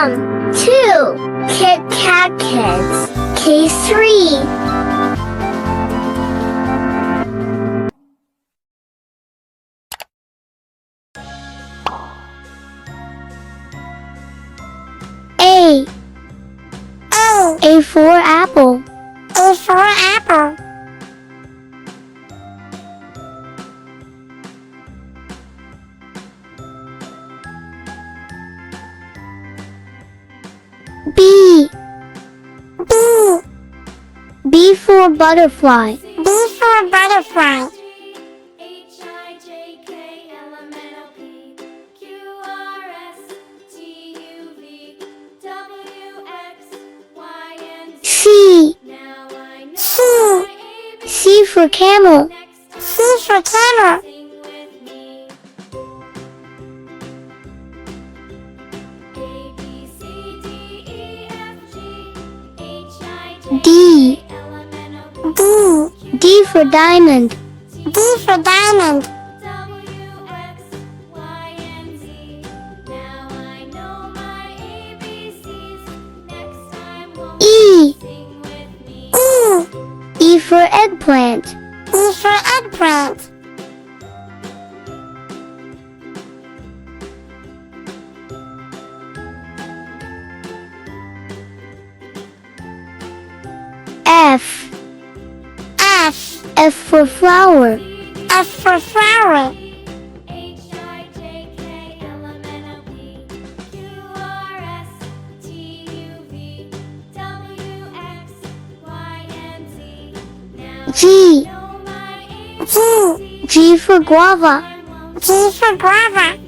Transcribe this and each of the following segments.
2. Kit Kat Kids. Case 3. A. A for apple. A for apple. B. B. B for butterfly. B for butterfly. C. C. C for camel. C for camel. D. D. D for diamond. D for diamond. E. E. E for eggplant. E for eggplant. F. F. F for flower. F for flower. G. G. G for guava. G for guava.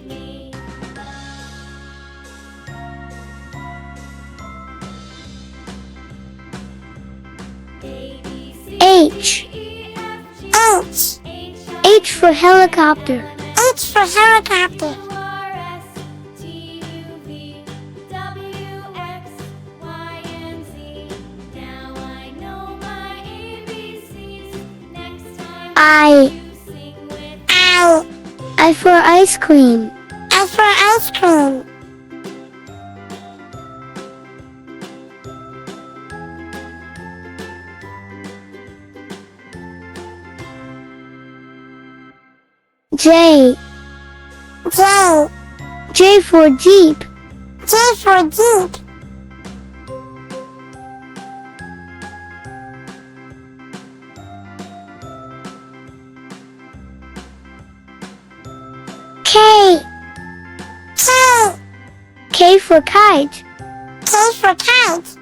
H. H. H for helicopter. H for helicopter. I. I. I for ice cream. I for ice cream. J. J. J for jeep. J for jeep. K. K. K for kite. K for kite.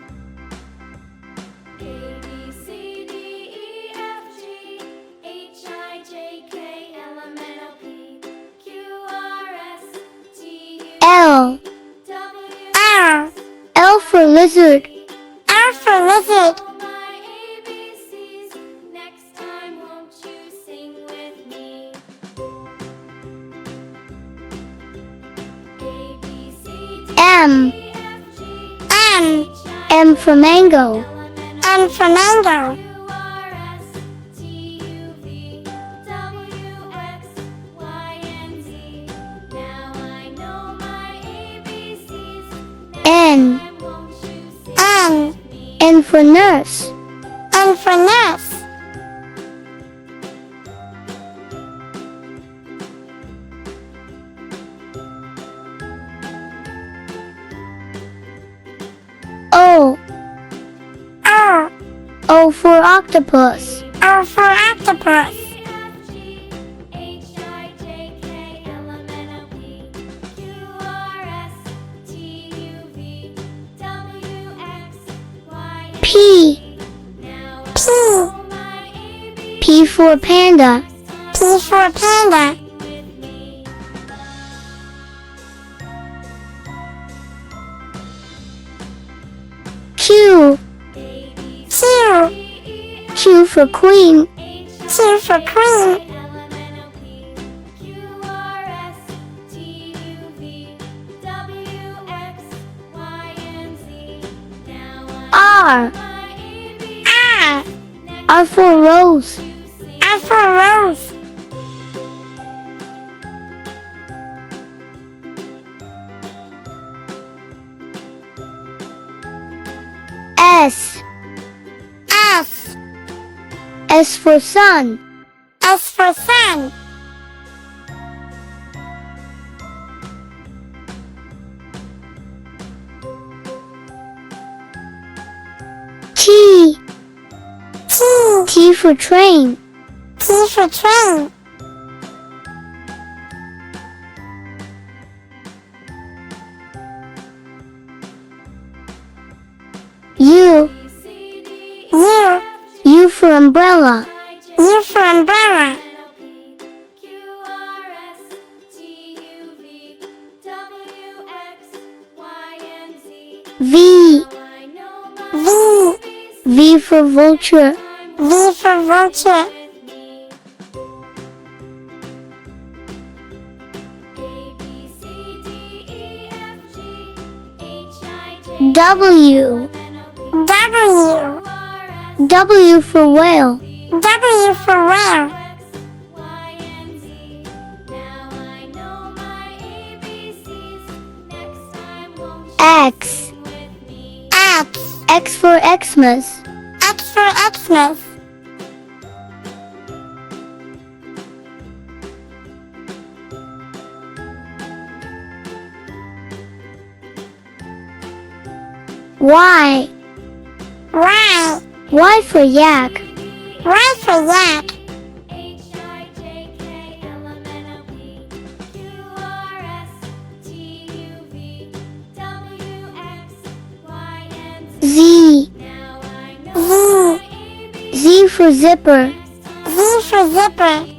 L. L. L for lizard. L for lizard. M. M. M for mango. M for mango. N. N. N for nurse. N for nurse. O. O. O for octopus. O for octopus. P. P. P for panda. P for panda. Q. Q. Q for queen. Q for queen. R. R. R for rose. R for rose. S. S. S for sun. S for sun. T. T. T for train. T for train. U. U. U for umbrella. U for umbrella. V. V. V for vulture. V for vulture. W. W. W for whale. W for whale. X. X. X for Xmas. X for Xmas. Y. Y. Y for yak. Y for yak. Z. Z. Z for zipper. Z for zipper.